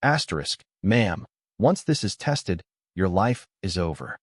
Asterisk, ma'am, once this is tested, your life is over.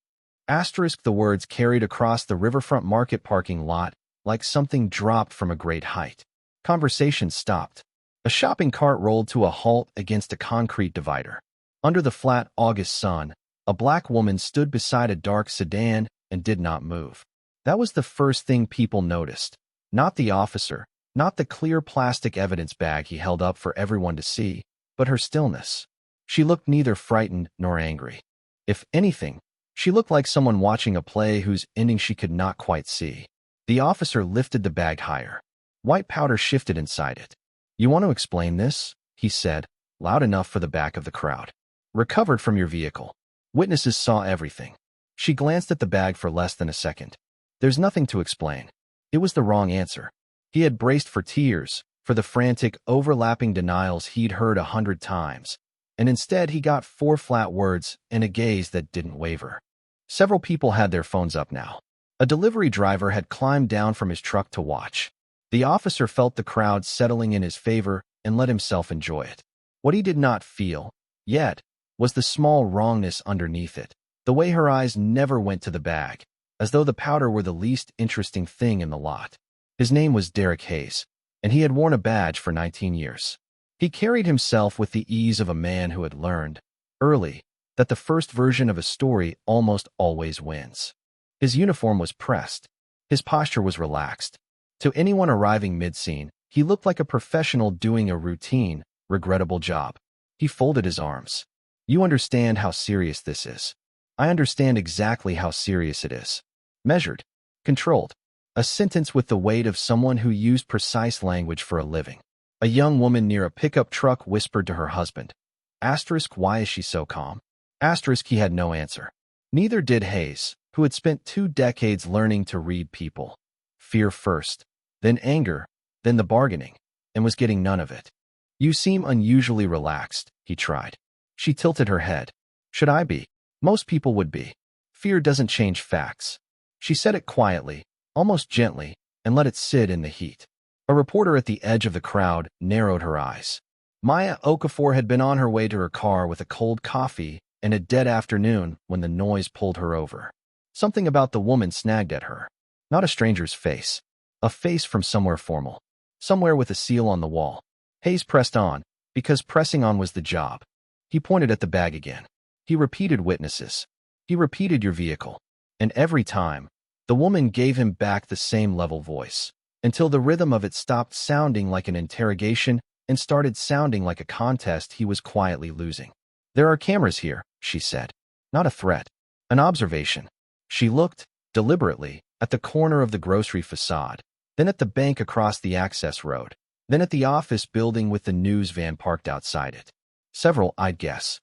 Asterisk, the words carried across the riverfront market parking lot like something dropped from a great height. Conversation stopped. A shopping cart rolled to a halt against a concrete divider. Under the flat August sun, a black woman stood beside a dark sedan and did not move. That was the first thing people noticed. Not the officer, not the clear plastic evidence bag he held up for everyone to see, but her stillness. She looked neither frightened nor angry. If anything, she looked like someone watching a play whose ending she could not quite see. The officer lifted the bag higher. White powder shifted inside it. "You want to explain this?" he said, loud enough for the back of the crowd. "Recovered from your vehicle. Witnesses saw everything." She glanced at the bag for less than a second. There's nothing to explain. It was the wrong answer. He had braced for tears, for the frantic, overlapping denials he'd heard 100 times, and instead he got 4 flat words and a gaze that didn't waver. Several people had their phones up now. A delivery driver had climbed down from his truck to watch. The officer felt the crowd settling in his favor and let himself enjoy it. What he did not feel, yet, was the small wrongness underneath it, the way her eyes never went to the bag, as though the powder were the least interesting thing in the lot. His name was Derek Hayes, and he had worn a badge for 19 years. He carried himself with the ease of a man who had learned, early, that the first version of a story almost always wins. His uniform was pressed. His posture was relaxed. To anyone arriving mid-scene, he looked like a professional doing a routine, regrettable job. He folded his arms. "You understand how serious this is. I understand exactly how serious it is." Measured. Controlled. A sentence with the weight of someone who used precise language for a living. A young woman near a pickup truck whispered to her husband. Asterisk, why is she so calm? Asterisk, he had no answer. Neither did Hayes, who had spent 2 decades learning to read people. Fear first, then anger, then the bargaining, and was getting none of it. "You seem unusually relaxed," he tried. She tilted her head. "Should I be? Most people would be. Fear doesn't change facts." She said it quietly, almost gently, and let it sit in the heat. A reporter at the edge of the crowd narrowed her eyes. Maya Okafor had been on her way to her car with a cold coffee and a dead afternoon when the noise pulled her over. Something about the woman snagged at her. Not a stranger's face. A face from somewhere formal. Somewhere with a seal on the wall. Hayes pressed on, because pressing on was the job. He pointed at the bag again. He repeated witnesses. He repeated your vehicle. And every time, the woman gave him back the same level voice, until the rhythm of it stopped sounding like an interrogation and started sounding like a contest he was quietly losing. "There are cameras here," she said. Not a threat. An observation. She looked, deliberately, at the corner of the grocery facade, then at the bank across the access road, then at the office building with the news van parked outside it. Several, I'd guess.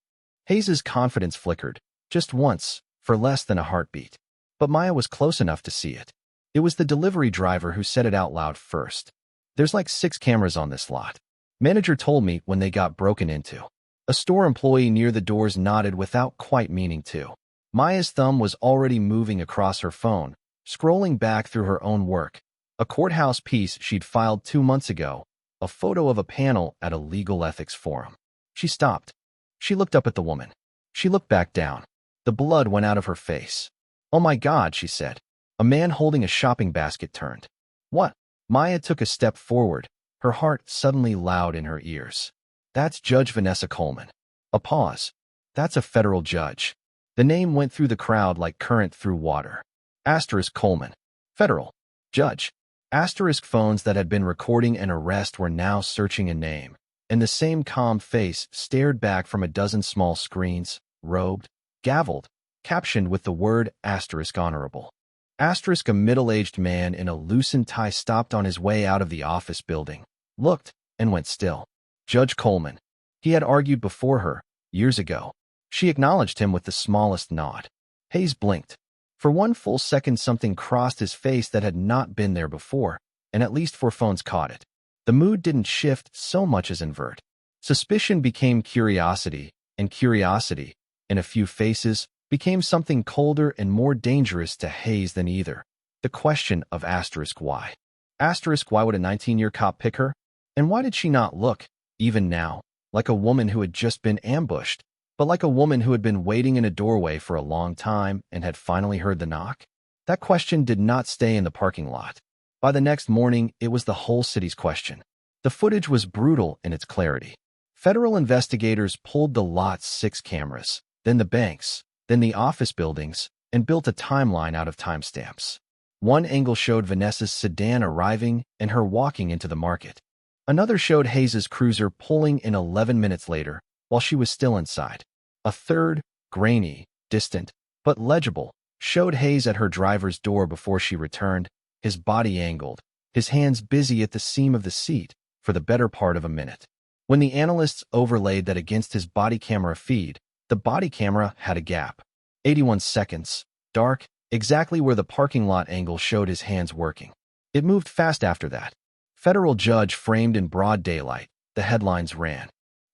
Hayes's confidence flickered, just once, for less than a heartbeat. But Maya was close enough to see it. It was the delivery driver who said it out loud first. "There's like 6 cameras on this lot. Manager told me when they got broken into." A store employee near the doors nodded without quite meaning to. Maya's thumb was already moving across her phone, scrolling back through her own work. A courthouse piece she'd filed 2 months ago, a photo of a panel at a legal ethics forum. She stopped. She looked up at the woman. She looked back down. The blood went out of her face. "Oh my God," she said. A man holding a shopping basket turned. "What?" Maya took a step forward, her heart suddenly loud in her ears. "That's Judge Vanessa Coleman." A pause. "That's a federal judge." The name went through the crowd like current through water. Asterisk Coleman. Federal Judge. Asterisk phones that had been recording an arrest were now searching a name, and the same calm face stared back from a dozen small screens, robed, gavelled, captioned with the word asterisk honorable. Asterisk, a middle-aged man in a loosened tie stopped on his way out of the office building, looked, and went still. Judge Coleman. He had argued before her, years ago. She acknowledged him with the smallest nod. Hayes blinked. For one full second something crossed his face that had not been there before, and at least 4 phones caught it. The mood didn't shift so much as invert. Suspicion became curiosity, and curiosity, in a few faces, became something colder and more dangerous to Hayes than either. The question of asterisk why. Asterisk why would a 19-year cop pick her? And why did she not look, even now, like a woman who had just been ambushed, but like a woman who had been waiting in a doorway for a long time and had finally heard the knock? That question did not stay in the parking lot. By the next morning, it was the whole city's question. The footage was brutal in its clarity. Federal investigators pulled the lot's 6 cameras, then the banks, then the office buildings, and built a timeline out of timestamps. One angle showed Vanessa's sedan arriving and her walking into the market. Another showed Hayes's cruiser pulling in 11 minutes later, while she was still inside. A third, grainy, distant, but legible, showed Hayes at her driver's door before she returned, his body angled, his hands busy at the seam of the seat, for the better part of a minute. When the analysts overlaid that against his body camera feed, the body camera had a gap. 81 seconds, dark, exactly where the parking lot angle showed his hands working. It moved fast after that. Federal judge framed in broad daylight. The headlines ran.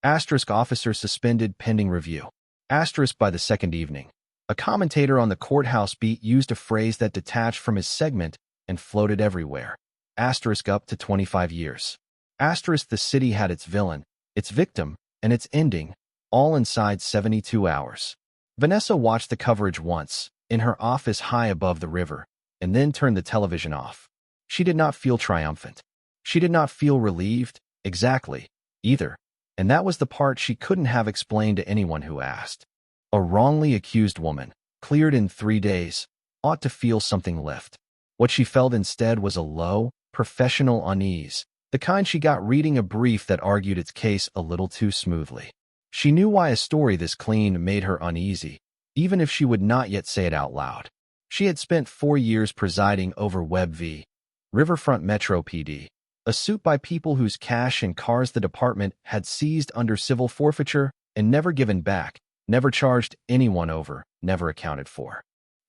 Officer suspended pending review. By the second evening. A commentator on the courthouse beat used a phrase that detached from his segment and floated everywhere. Up to 25 years. The city had its villain, its victim, and its ending, all inside 72 hours. Vanessa watched the coverage once, in her office high above the river, and then turned the television off. She did not feel triumphant. She did not feel relieved, exactly, either, and that was the part she couldn't have explained to anyone who asked. A wrongly accused woman, cleared in 3 days, ought to feel something lift. What she felt instead was a low, professional unease, the kind she got reading a brief that argued its case a little too smoothly. She knew why a story this clean made her uneasy, even if she would not yet say it out loud. She had spent 4 years presiding over Webb v. Riverfront Metro PD, a suit by people whose cash and cars the department had seized under civil forfeiture and never given back, never charged anyone over, never accounted for.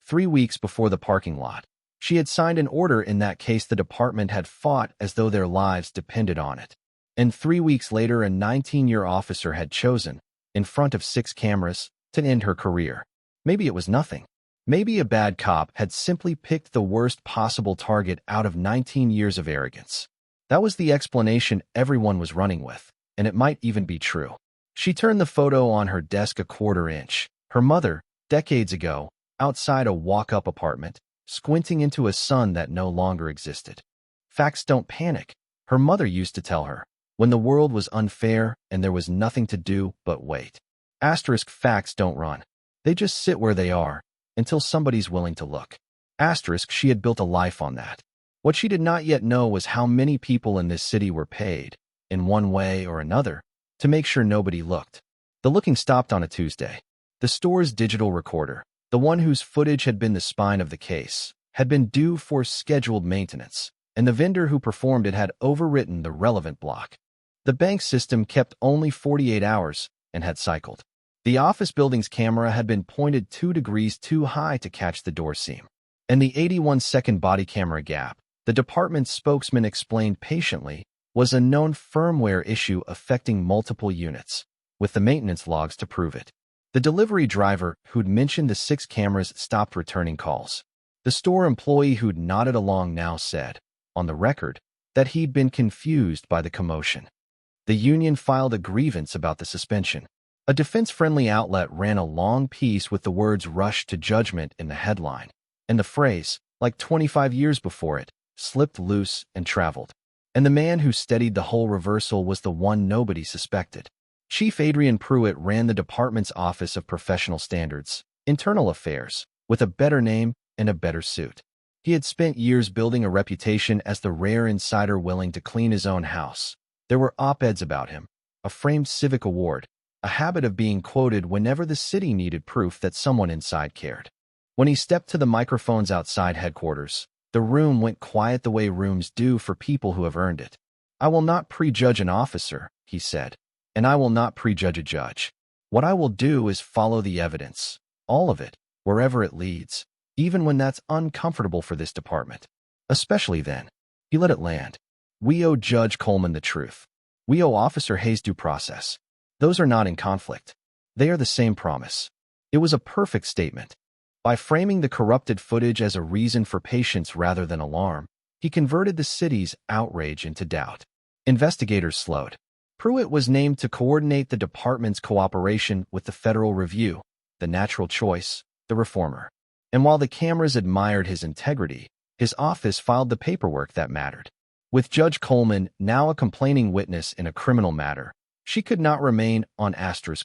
3 weeks before the parking lot, she had signed an order in that case the department had fought as though their lives depended on it. And 3 weeks later, a 19-year officer had chosen, in front of 6 cameras, to end her career. Maybe it was nothing. Maybe a bad cop had simply picked the worst possible target out of 19 years of arrogance. That was the explanation everyone was running with, and it might even be true. She turned the photo on her desk a quarter inch. Her mother, decades ago, outside a walk-up apartment, squinting into a sun that no longer existed. Facts don't panic, her mother used to tell her, when the world was unfair and there was nothing to do but wait. Facts don't run. They just sit where they are, until somebody's willing to look. She had built a life on that. What she did not yet know was how many people in this city were paid, in one way or another, to make sure nobody looked. The looking stopped on a Tuesday. The store's digital recorder, the one whose footage had been the spine of the case, had been due for scheduled maintenance, and the vendor who performed it had overwritten the relevant block. The bank system kept only 48 hours and had cycled. The office building's camera had been pointed 2 degrees too high to catch the door seam. And the 81-second body camera gap, the department's spokesman explained patiently, was a known firmware issue affecting multiple units, with the maintenance logs to prove it. The delivery driver who'd mentioned the 6 cameras stopped returning calls. The store employee who'd nodded along now said, on the record, that he'd been confused by the commotion. The union filed a grievance about the suspension. A defense-friendly outlet ran a long piece with the words "rushed to judgment" in the headline, and the phrase, like 25 years before it, slipped loose and traveled. And the man who steadied the whole reversal was the one nobody suspected. Chief Adrian Pruitt ran the department's Office of Professional Standards, Internal Affairs, with a better name and a better suit. He had spent years building a reputation as the rare insider willing to clean his own house. There were op-eds about him, a framed civic award, a habit of being quoted whenever the city needed proof that someone inside cared. When he stepped to the microphones outside headquarters, the room went quiet the way rooms do for people who have earned it. "I will not prejudge an officer," he said, "and I will not prejudge a judge. What I will do is follow the evidence, all of it, wherever it leads, even when that's uncomfortable for this department. Especially then." He let it land. "We owe Judge Coleman the truth. We owe Officer Hayes due process. Those are not in conflict. They are the same promise." It was a perfect statement. By framing the corrupted footage as a reason for patience rather than alarm, he converted the city's outrage into doubt. Investigators slowed. Pruitt was named to coordinate the department's cooperation with the Federal Review, the natural choice, the reformer. And while the cameras admired his integrity, his office filed the paperwork that mattered. With Judge Coleman now a complaining witness in a criminal matter, she could not remain on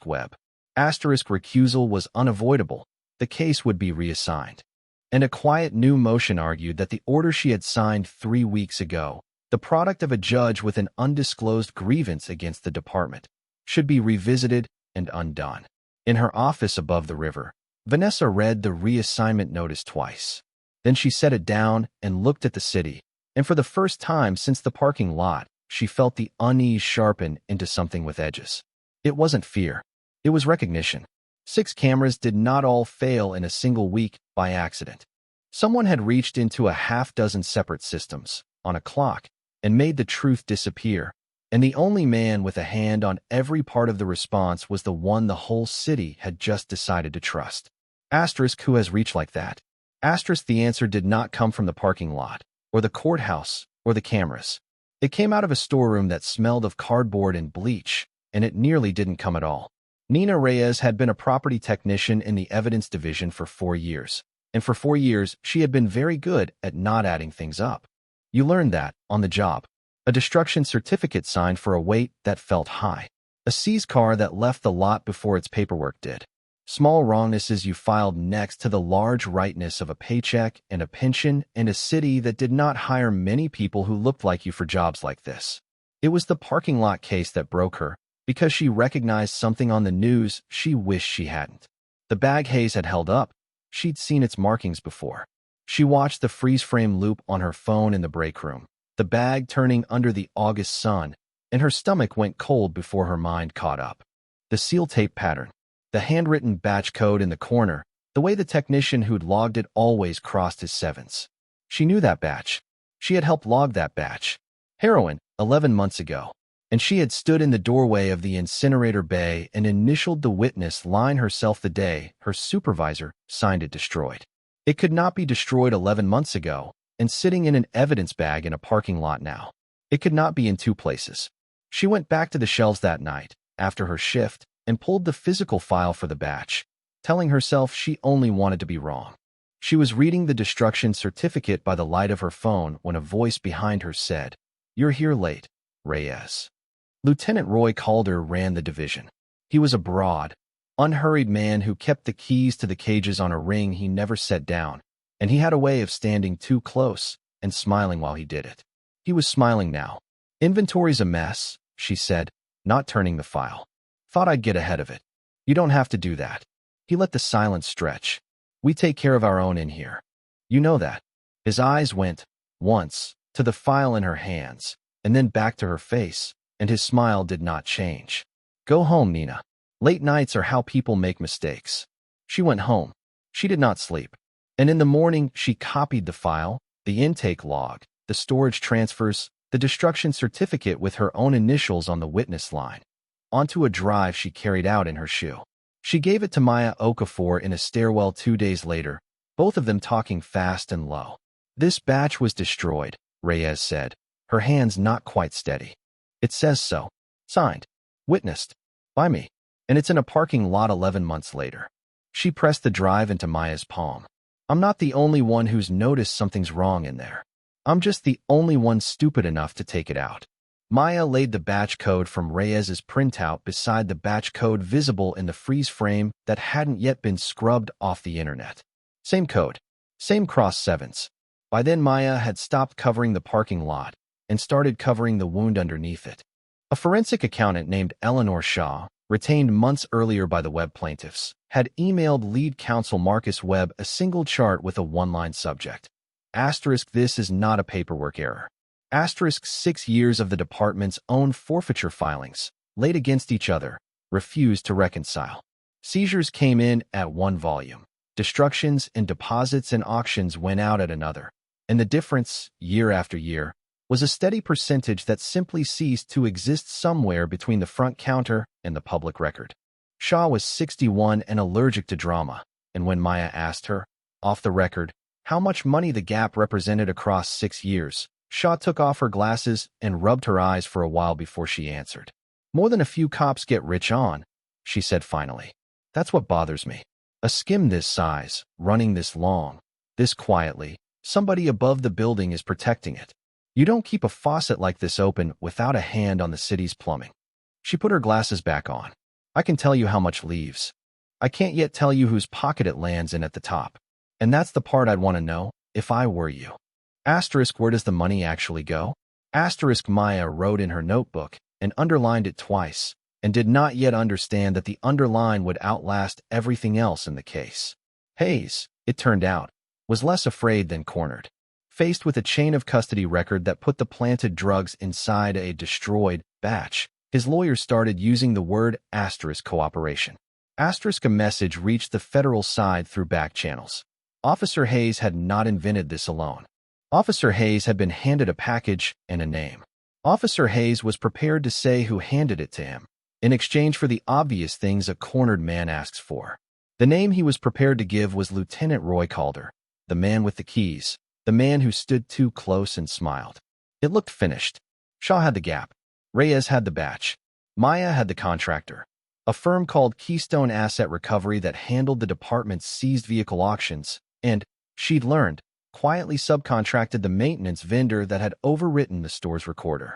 *web. Recusal was unavoidable. The case would be reassigned. And a quiet new motion argued that the order she had signed 3 weeks ago, the product of a judge with an undisclosed grievance against the department, should be revisited and undone. In her office above the river, Vanessa read the reassignment notice twice. Then she set it down and looked at the city, and for the first time since the parking lot, she felt the unease sharpen into something with edges. It wasn't fear. It was recognition. 6 cameras did not all fail in a single week by accident. Someone had reached into a half-dozen separate systems, on a clock, and made the truth disappear, and the only man with a hand on every part of the response was the one the whole city had just decided to trust. Who has reached like that? The answer did not come from the parking lot, or the courthouse, or the cameras. It came out of a storeroom that smelled of cardboard and bleach, and it nearly didn't come at all. Nina Reyes had been a property technician in the evidence division for 4 years, and for 4 years she had been very good at not adding things up. You learned that, on the job. A destruction certificate signed for a weight that felt high. A seized car that left the lot before its paperwork did. Small wrongnesses you filed next to the large rightness of a paycheck and a pension in a city that did not hire many people who looked like you for jobs like this. It was the parking lot case that broke her, because she recognized something on the news she wished she hadn't. The bag Hayes had held up. She'd seen its markings before. She watched the freeze-frame loop on her phone in the break room, the bag turning under the August sun, and her stomach went cold before her mind caught up. The seal tape pattern. The handwritten batch code in the corner, the way the technician who'd logged it always crossed his sevens. She knew that batch. She had helped log that batch. Heroin, 11 months ago. And she had stood in the doorway of the incinerator bay and initialed the witness line herself the day her supervisor signed it destroyed. It could not be destroyed 11 months ago and sitting in an evidence bag in a parking lot now. It could not be in 2 places. She went back to the shelves that night, after her shift, and pulled the physical file for the batch, telling herself she only wanted to be wrong. She was reading the destruction certificate by the light of her phone when a voice behind her said, "You're here late, Reyes." Lieutenant Roy Calder ran the division. He was a broad, unhurried man who kept the keys to the cages on a ring he never set down, and he had a way of standing too close and smiling while he did it. He was smiling now. "Inventory's a mess," she said, not turning the file. "Thought I'd get ahead of it." "You don't have to do that." He let the silence stretch. "We take care of our own in here. You know that." His eyes went, once, to the file in her hands, and then back to her face, and his smile did not change. "Go home, Nina. Late nights are how people make mistakes." She went home. She did not sleep. And in the morning, she copied the file, the intake log, the storage transfers, the destruction certificate with her own initials on the witness line, onto a drive she carried out in her shoe. She gave it to Maya Okafor in a stairwell 2 days later, both of them talking fast and low. "This batch was destroyed," Reyes said, her hands not quite steady. "It says so. Signed. Witnessed. By me. And it's in a parking lot 11 months later." She pressed the drive into Maya's palm. "I'm not the only one who's noticed something's wrong in there. I'm just the only one stupid enough to take it out." Maya laid the batch code from Reyes's printout beside the batch code visible in the freeze frame that hadn't yet been scrubbed off the internet. Same code. Same cross sevens. By then Maya had stopped covering the parking lot and started covering the wound underneath it. A forensic accountant named Eleanor Shaw, retained months earlier by the Webb plaintiffs, had emailed lead counsel Marcus Webb a single chart with a one-line subject. "This is not a paperwork error." 6 years of the department's own forfeiture filings, laid against each other, refused to reconcile. Seizures came in at 1 volume. Destructions and deposits and auctions went out at another. And the difference, year after year, was a steady percentage that simply ceased to exist somewhere between the front counter and the public record. Shaw was 61 and allergic to drama, and when Maya asked her, off the record, how much money the gap represented across 6 years, Shaw took off her glasses and rubbed her eyes for a while before she answered. More than a few cops get rich on, she said finally. That's what bothers me. A skim this size, running this long, this quietly, somebody above the building is protecting it. You don't keep a faucet like this open without a hand on the city's plumbing. She put her glasses back on. I can tell you how much leaves. I can't yet tell you whose pocket it lands in at the top. And that's the part I'd want to know, if I were you. Asterisk, where does the money actually go? Asterisk, Maya wrote in her notebook and underlined it twice, and did not yet understand that the underline would outlast everything else in the case. Hayes, it turned out, was less afraid than cornered. Faced with a chain of custody record that put the planted drugs inside a destroyed batch, his lawyers started using the word asterisk cooperation. Asterisk, a message reached the federal side through back channels. Officer Hayes had not invented this alone. Officer Hayes had been handed a package and a name. Officer Hayes was prepared to say who handed it to him, in exchange for the obvious things a cornered man asks for. The name he was prepared to give was Lieutenant Roy Calder, the man with the keys, the man who stood too close and smiled. It looked finished. Shaw had the gap. Reyes had the batch. Maya had the contractor, a firm called Keystone Asset Recovery that handled the department's seized vehicle auctions, and, she'd learned, quietly subcontracted the maintenance vendor that had overwritten the store's recorder.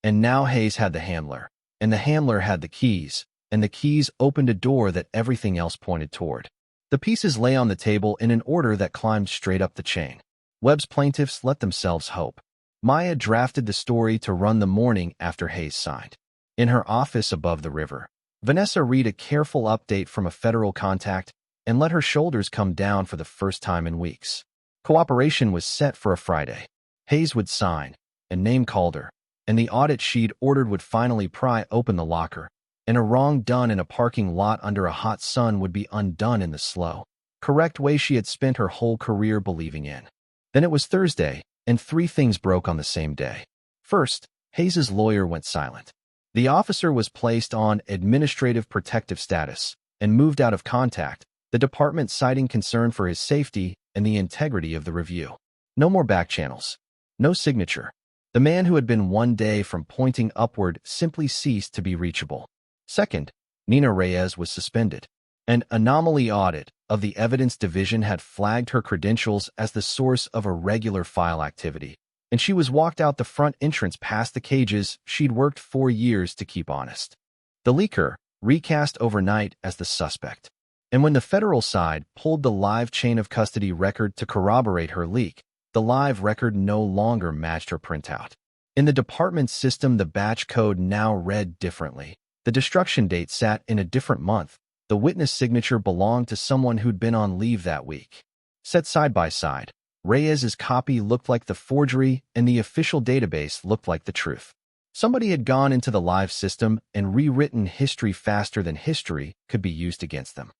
And now Hayes had the handler, and the handler had the keys, and the keys opened a door that everything else pointed toward. The pieces lay on the table in an order that climbed straight up the chain. Webb's plaintiffs let themselves hope. Maya drafted the story to run the morning after Hayes signed. In her office above the river, Vanessa read a careful update from a federal contact and let her shoulders come down for the first time in weeks. Cooperation was set for a Friday. Hayes would sign, and name Calder, and the audit she'd ordered would finally pry open the locker, and a wrong done in a parking lot under a hot sun would be undone in the slow, correct way she had spent her whole career believing in. Then it was Thursday, and three things broke on the same day. First, Hayes's lawyer went silent. The officer was placed on administrative protective status and moved out of contact, the department citing concern for his safety and the integrity of the review. No more back channels. No signature. The man who had been one day from pointing upward simply ceased to be reachable. Second, Nina Reyes was suspended. An anomaly audit of the evidence division had flagged her credentials as the source of irregular file activity, and she was walked out the front entrance past the cages she'd worked 4 years to keep honest. The leaker recast overnight as the suspect. And when the federal side pulled the live chain of custody record to corroborate her leak, the live record no longer matched her printout. In the department's system, the batch code now read differently. The destruction date sat in a different month. The witness signature belonged to someone who'd been on leave that week. Set side by side, Reyes's copy looked like the forgery and the official database looked like the truth. Somebody had gone into the live system and rewritten history faster than history could be used against them.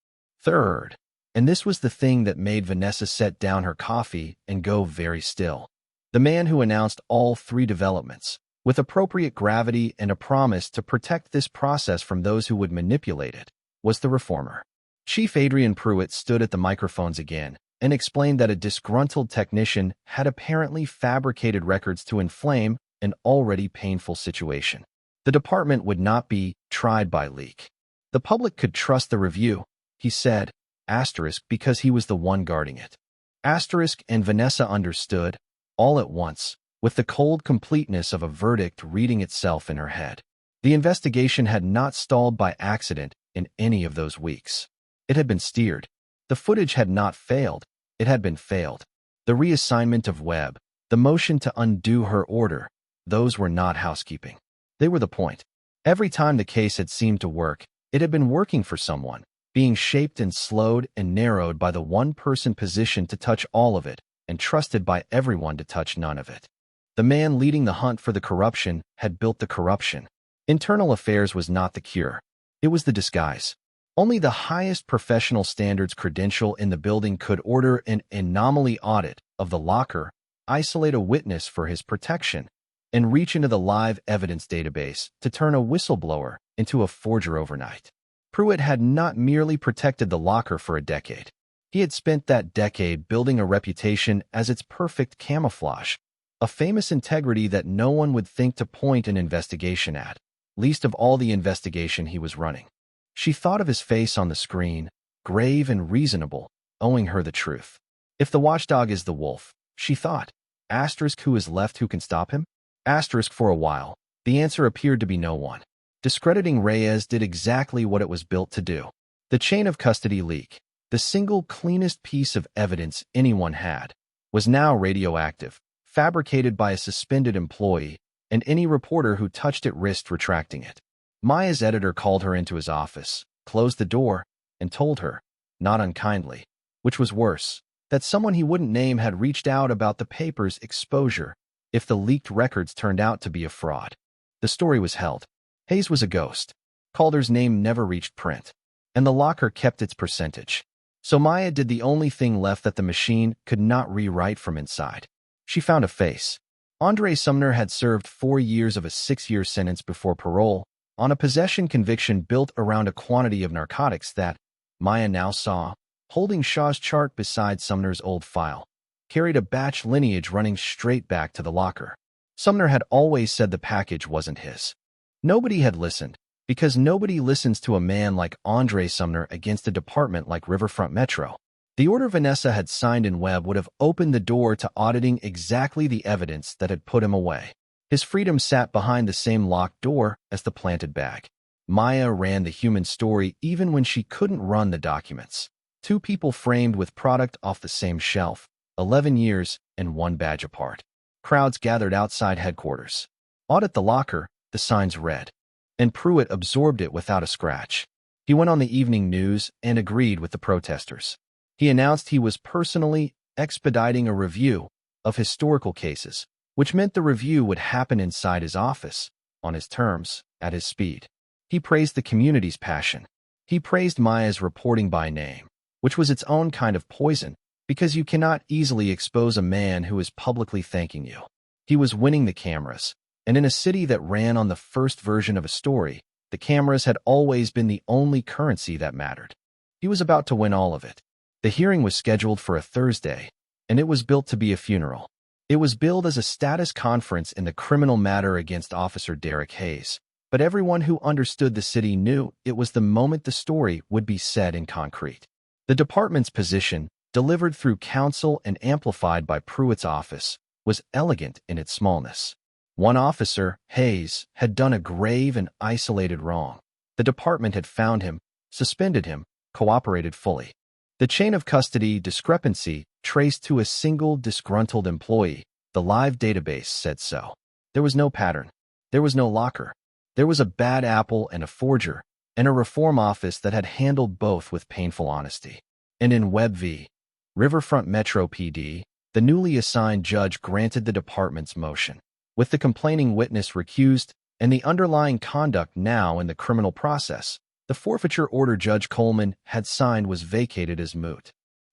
Third, and this was the thing that made Vanessa set down her coffee and go very still. The man who announced all three developments, with appropriate gravity and a promise to protect this process from those who would manipulate it, was the reformer. Chief Adrian Pruitt stood at the microphones again and explained that a disgruntled technician had apparently fabricated records to inflame an already painful situation. The department would not be tried by leak. The public could trust the review, he said, asterisk, because he was the one guarding it. Asterisk, and Vanessa understood, all at once, with the cold completeness of a verdict reading itself in her head. The investigation had not stalled by accident in any of those weeks. It had been steered. The footage had not failed. It had been failed. The reassignment of Webb, the motion to undo her order, those were not housekeeping. They were the point. Every time the case had seemed to work, it had been working for someone, being shaped and slowed and narrowed by the one-person position to touch all of it and trusted by everyone to touch none of it. The man leading the hunt for the corruption had built the corruption. Internal affairs was not the cure. It was the disguise. Only the highest professional standards credential in the building could order an anomaly audit of the locker, isolate a witness for his protection, and reach into the live evidence database to turn a whistleblower into a forger overnight. Pruitt had not merely protected the locker for a decade. He had spent that decade building a reputation as its perfect camouflage, a famous integrity that no one would think to point an investigation at. least of all the investigation he was running. She thought of his face on the screen, grave and reasonable, owing her the truth. If the watchdog is the wolf, she thought, who is left who can stop him? For a while, the answer appeared to be no one. Discrediting Reyes did exactly what it was built to do. The chain of custody leak, the single cleanest piece of evidence anyone had, was now radioactive, fabricated by a suspended employee, and any reporter who touched it risked retracting it. Maya's editor called her into his office, closed the door, and told her, not unkindly, which was worse, that someone he wouldn't name had reached out about the paper's exposure if the leaked records turned out to be a fraud. The story was held. Hayes was a ghost. Calder's name never reached print, and the locker kept its percentage. So Maya did the only thing left that the machine could not rewrite from inside. She found a face. Andre Sumner had served 4 years of a 6-year sentence before parole on a possession conviction built around a quantity of narcotics that, Maya now saw, holding Shaw's chart beside Sumner's old file, carried a batch lineage running straight back to the locker. Sumner had always said the package wasn't his. Nobody had listened, because nobody listens to a man like Andre Sumner against a department like Riverfront Metro. The order Vanessa had signed in Webb would have opened the door to auditing exactly the evidence that had put him away. His freedom sat behind the same locked door as the planted bag. Maya ran the human story even when she couldn't run the documents. 2 people framed with product off the same shelf, 11 years and 1 badge apart. Crowds gathered outside headquarters. Audit the locker, the signs read. And Pruitt absorbed it without a scratch. He went on the evening news and agreed with the protesters. He announced he was personally expediting a review of historical cases, which meant the review would happen inside his office, on his terms, at his speed. He praised the community's passion. He praised Maya's reporting by name, which was its own kind of poison, because you cannot easily expose a man who is publicly thanking you. He was winning the cameras, and in a city that ran on the first version of a story, the cameras had always been the only currency that mattered. He was about to win all of it. The hearing was scheduled for a Thursday, and it was built to be a funeral. It was billed as a status conference in the criminal matter against Officer Derek Hayes, but everyone who understood the city knew it was the moment the story would be said in concrete. The department's position, delivered through counsel and amplified by Pruitt's office, was elegant in its smallness. One officer, Hayes, had done a grave and isolated wrong. The department had found him, suspended him, cooperated fully. The chain of custody discrepancy traced to a single disgruntled employee. The live database said so. There was no pattern. There was no locker. There was a bad apple and a forger, and a reform office that had handled both with painful honesty. And in Webb v. Riverfront Metro PD, the newly assigned judge granted the department's motion. With the complaining witness recused and the underlying conduct now in the criminal process, the forfeiture order Judge Coleman had signed was vacated as moot.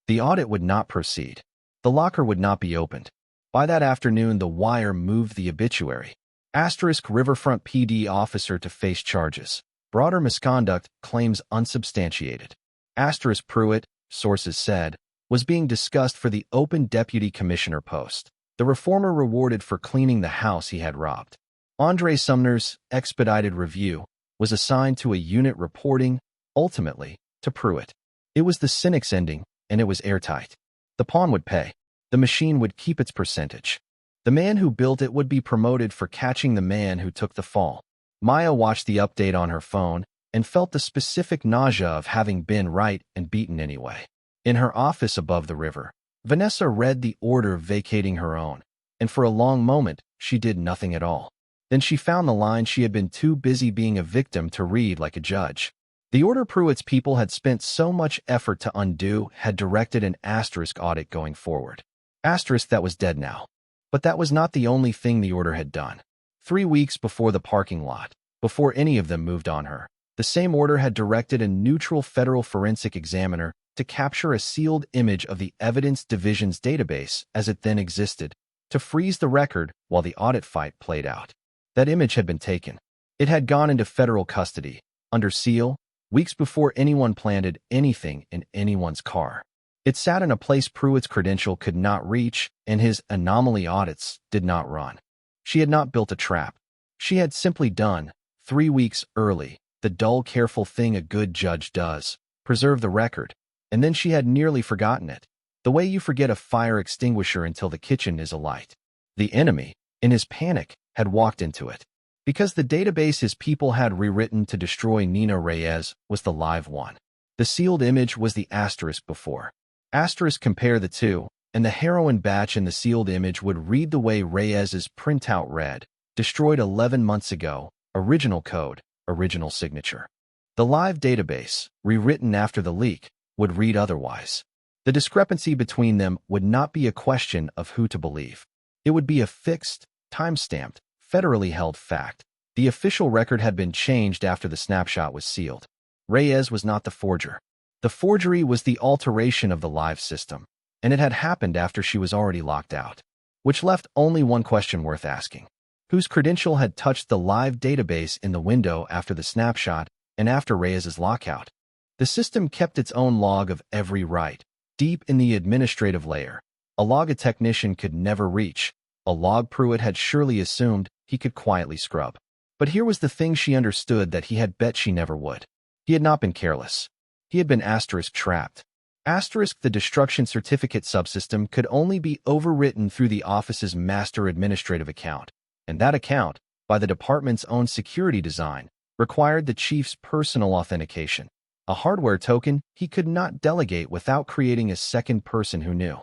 The audit would not proceed. The locker would not be opened. By that afternoon, the wire moved the obituary. Riverfront PD officer to face charges. Broader misconduct claims unsubstantiated. Pruitt, sources said, was being discussed for the open deputy commissioner post. The reformer rewarded for cleaning the house he had robbed. Andre Sumner's expedited review was assigned to a unit reporting, ultimately, to Pruitt. It was the cynic's ending, and it was airtight. The pawn would pay. The machine would keep its percentage. The man who built it would be promoted for catching the man who took the fall. Maya watched the update on her phone and felt the specific nausea of having been right and beaten anyway. In her office above the river, Vanessa read the order vacating her own, and for a long moment, she did nothing at all. Then she found the line she had been too busy being a victim to read like a judge. The order Pruitt's people had spent so much effort to undo had directed an asterisk audit going forward. Asterisk that was dead now. But that was not the only thing the order had done. 3 weeks before the parking lot, before any of them moved on her, the same order had directed a neutral federal forensic examiner to capture a sealed image of the Evidence Division's database as it then existed, to freeze the record while the audit fight played out. That image had been taken. It had gone into federal custody, under seal, weeks before anyone planted anything in anyone's car. It sat in a place Pruitt's credential could not reach, and his anomaly audits did not run. She had not built a trap. She had simply done, 3 weeks early, the dull, careful thing a good judge does, preserve the record, and then she had nearly forgotten it, the way you forget a fire extinguisher until the kitchen is alight. The enemy, in his panic, had walked into it. Because the database his people had rewritten to destroy Nina Reyes was the live one. The sealed image was the asterisk before. Asterisk compare the two, and the heroin batch in the sealed image would read the way Reyes's printout read, destroyed 11 months ago, original code, original signature. The live database, rewritten after the leak, would read otherwise. The discrepancy between them would not be a question of who to believe. It would be a fixed, time-stamped, federally held fact. The official record had been changed after the snapshot was sealed. Reyes was not the forger. The forgery was the alteration of the live system, and it had happened after she was already locked out. Which left only one question worth asking. Whose credential had touched the live database in the window after the snapshot and after Reyes's lockout? The system kept its own log of every write, deep in the administrative layer, a log a technician could never reach, a log Pruitt had surely assumed he could quietly scrub. But here was the thing she understood that he had bet she never would. He had not been careless. He had been asterisk trapped. Asterisk the destruction certificate subsystem could only be overwritten through the office's master administrative account, and that account, by the department's own security design, required the chief's personal authentication, a hardware token he could not delegate without creating a second person who knew.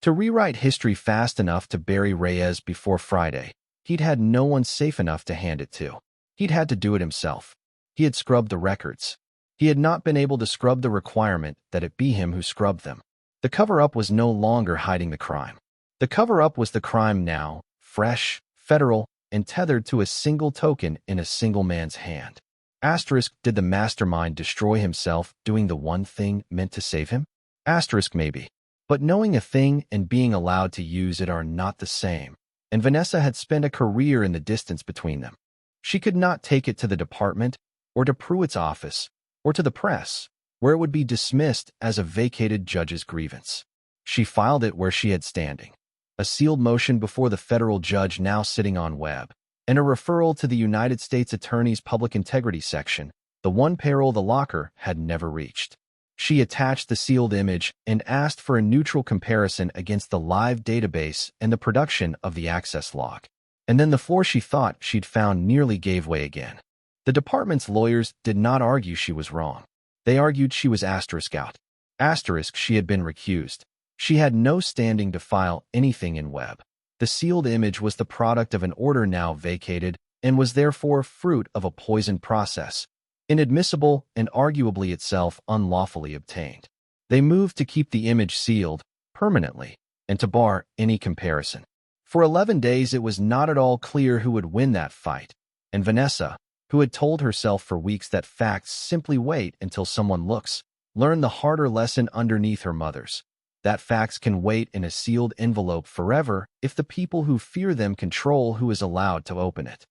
To rewrite history fast enough to bury Reyes before Friday, he'd had no one safe enough to hand it to. He'd had to do it himself. He had scrubbed the records. He had not been able to scrub the requirement that it be him who scrubbed them. The cover-up was no longer hiding the crime. The cover-up was the crime now, fresh, federal, and tethered to a single token in a single man's hand. Asterisk, did the mastermind destroy himself doing the one thing meant to save him? Asterisk, maybe. But knowing a thing and being allowed to use it are not the same, and Vanessa had spent a career in the distance between them. She could not take it to the department, or to Pruitt's office, or to the press, where it would be dismissed as a vacated judge's grievance. She filed it where she had standing, a sealed motion before the federal judge now sitting on web, and a referral to the United States Attorney's Public Integrity Section, the one payroll the locker had never reached. She attached the sealed image and asked for a neutral comparison against the live database and the production of the access log. And then the floor she thought she'd found nearly gave way again. The department's lawyers did not argue she was wrong. They argued she was asterisk out. Asterisk, she had been recused. She had no standing to file anything in web. The sealed image was the product of an order now vacated and was therefore fruit of a poisoned process, inadmissible and arguably itself unlawfully obtained. They moved to keep the image sealed permanently and to bar any comparison. For 11 days it was not at all clear who would win that fight, and Vanessa, who had told herself for weeks that facts simply wait until someone looks, learned the harder lesson underneath her mother's, that facts can wait in a sealed envelope forever if the people who fear them control who is allowed to open it.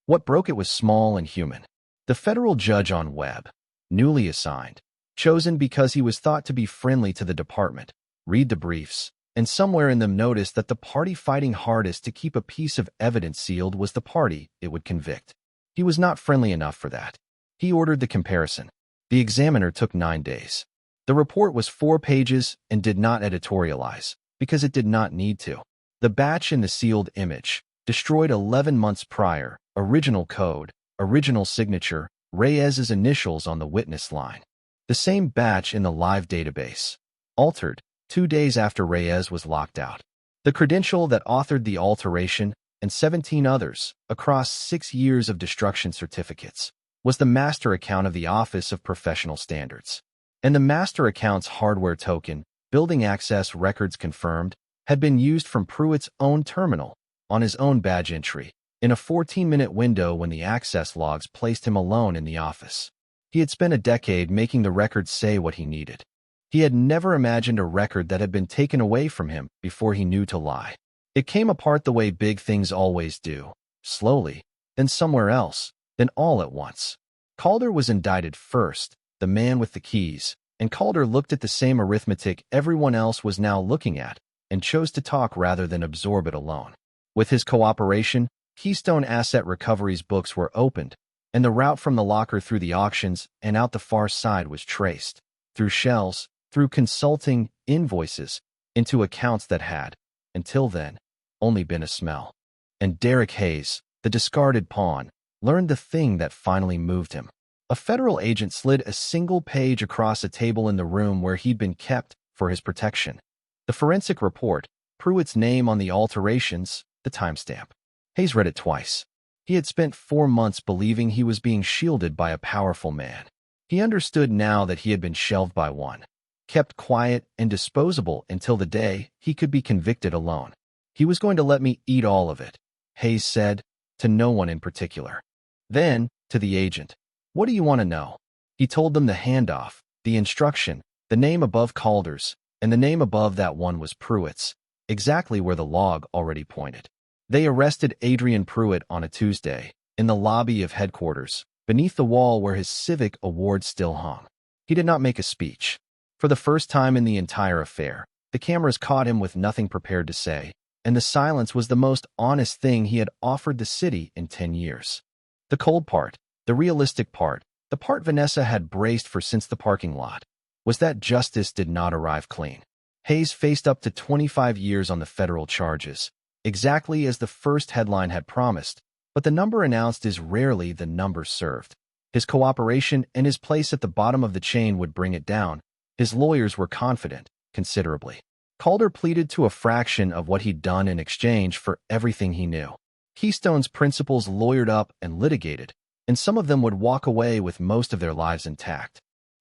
What broke it was small and human. The federal judge on web, newly assigned, chosen because he was thought to be friendly to the department, read the briefs, and somewhere in them noticed that the party fighting hardest to keep a piece of evidence sealed was the party it would convict. He was not friendly enough for that. He ordered the comparison. The examiner took 9 days. The report was 4 pages and did not editorialize, because it did not need to. The batch in the sealed image, destroyed 11 months prior, original code, original signature, Reyes's initials on the witness line. The same batch in the live database, altered 2 days after Reyes was locked out. The credential that authored the alteration and 17 others across 6 years of destruction certificates was the master account of the Office of Professional Standards. And the master account's hardware token, building access records confirmed, had been used from Pruitt's own terminal on his own badge entry in a 14-minute window when the access logs placed him alone in the office. He had spent a decade making the records say what he needed. He had never imagined a record that had been taken away from him before he knew to lie. It came apart the way big things always do, slowly, then somewhere else, then all at once. Calder was indicted first, the man with the keys, and Calder looked at the same arithmetic everyone else was now looking at and chose to talk rather than absorb it alone. With his cooperation, Keystone Asset Recovery's books were opened, and the route from the locker through the auctions and out the far side was traced, through shells, through consulting invoices, into accounts that had, until then, only been a smell. And Derek Hayes, the discarded pawn, learned the thing that finally moved him. A federal agent slid a single page across a table in the room where he'd been kept for his protection. The forensic report, Pruitt's name on the alterations, the timestamp. Hayes read it twice. He had spent 4 months believing he was being shielded by a powerful man. He understood now that he had been shelved by one, kept quiet and disposable until the day he could be convicted alone. He was going to let me eat all of it, Hayes said, to no one in particular. Then, to the agent, what do you want to know? He told them the handoff, the instruction, the name above Calder's, and the name above that one was Pruitt's, exactly where the log already pointed. They arrested Adrian Pruitt on a Tuesday, in the lobby of headquarters, beneath the wall where his civic award still hung. He did not make a speech. For the first time in the entire affair, the cameras caught him with nothing prepared to say, and the silence was the most honest thing he had offered the city in 10 years. The cold part, the realistic part, the part Vanessa had braced for since the parking lot, was that justice did not arrive clean. Hayes faced up to 25 years on the federal charges, exactly as the first headline had promised, but the number announced is rarely the number served. His cooperation and his place at the bottom of the chain would bring it down. His lawyers were confident, considerably. Calder pleaded to a fraction of what he'd done in exchange for everything he knew. Keystone's principals lawyered up and litigated, and some of them would walk away with most of their lives intact.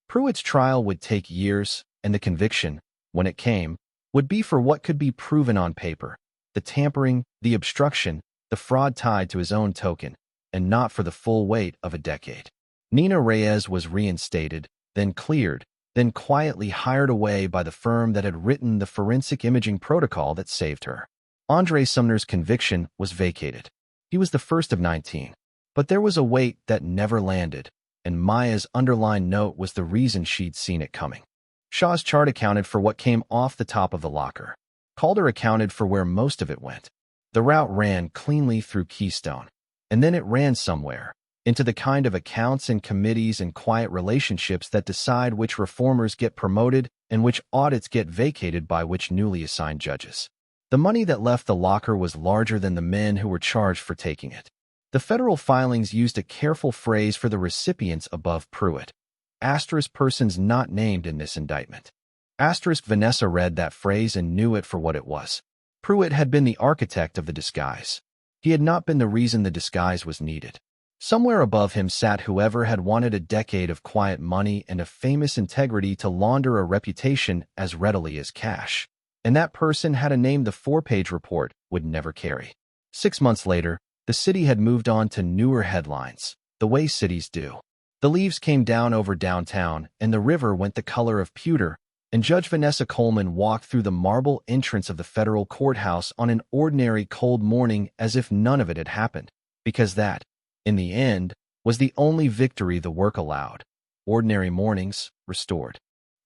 Pruitt's trial would take years, and the conviction, when it came, would be for what could be proven on paper, the tampering, the obstruction, the fraud tied to his own token, and not for the full weight of a decade. Nina Reyes was reinstated, then cleared, then quietly hired away by the firm that had written the forensic imaging protocol that saved her. Andre Sumner's conviction was vacated. He was the first of 19. But there was a weight that never landed, and Maya's underlined note was the reason she'd seen it coming. Shaw's chart accounted for what came off the top of the locker. Calder accounted for where most of it went. The route ran cleanly through Keystone, and then it ran somewhere, into the kind of accounts and committees and quiet relationships that decide which reformers get promoted and which audits get vacated by which newly assigned judges. The money that left the locker was larger than the men who were charged for taking it. The federal filings used a careful phrase for the recipients above Pruitt. Asterisk persons not named in this indictment. Asterisk Vanessa read that phrase and knew it for what it was. Pruitt had been the architect of the disguise. He had not been the reason the disguise was needed. Somewhere above him sat whoever had wanted a decade of quiet money and a famous integrity to launder a reputation as readily as cash. And that person had a name the 4-page report would never carry. 6 months later, the city had moved on to newer headlines, the way cities do. The leaves came down over downtown, and the river went the color of pewter, and Judge Vanessa Coleman walked through the marble entrance of the federal courthouse on an ordinary cold morning as if none of it had happened, because that, in the end, was the only victory the work allowed. Ordinary mornings restored.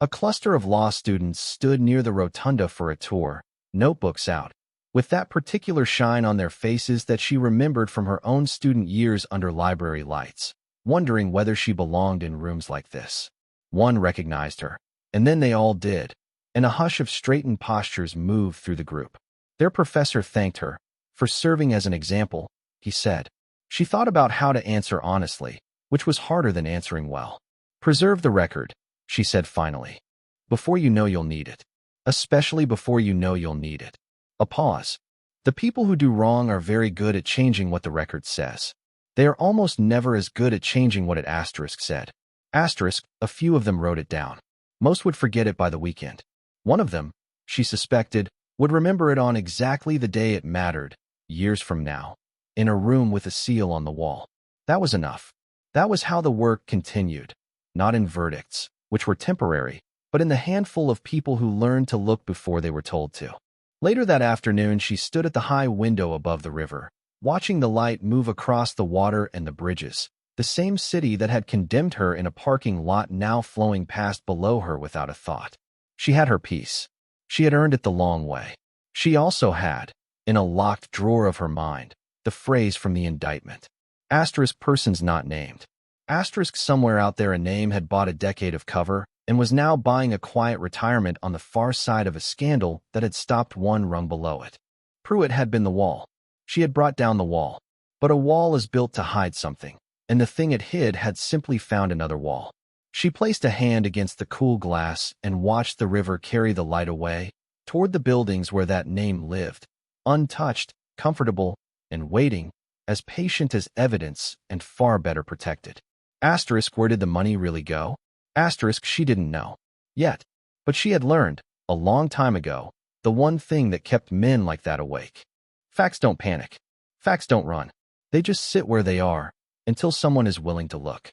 A cluster of law students stood near the rotunda for a tour, notebooks out, with that particular shine on their faces that she remembered from her own student years under library lights, wondering whether she belonged in rooms like this. One recognized her, and then they all did, and a hush of straightened postures moved through the group. Their professor thanked her for serving as an example, he said. She thought about how to answer honestly, which was harder than answering well. Preserve the record, she said finally. Before you know you'll need it. Especially before you know you'll need it. A pause. The people who do wrong are very good at changing what the record says. They are almost never as good at changing what it asterisk said. Asterisk, a few of them wrote it down. Most would forget it by the weekend. One of them, she suspected, would remember it on exactly the day it mattered, years from now, in a room with a seal on the wall. That was enough. That was how the work continued, not in verdicts, which were temporary, but in the handful of people who learned to look before they were told to. Later that afternoon, she stood at the high window above the river, watching the light move across the water and the bridges, the same city that had condemned her in a parking lot now flowing past below her without a thought. She had her peace. She had earned it the long way. She also had, in a locked drawer of her mind, the phrase from the indictment. Asterisk persons not named. Asterisk somewhere out there a name had bought a decade of cover and was now buying a quiet retirement on the far side of a scandal that had stopped one rung below it. Pruitt had been the wall. She had brought down the wall. But a wall is built to hide something, and the thing it hid had simply found another wall. She placed a hand against the cool glass and watched the river carry the light away, toward the buildings where that name lived, untouched, comfortable, and waiting, as patient as evidence and far better protected. Asterisk where did the money really go? Asterisk she didn't know. Yet. But she had learned, a long time ago, the one thing that kept men like that awake. Facts don't panic. Facts don't run. They just sit where they are, until someone is willing to look.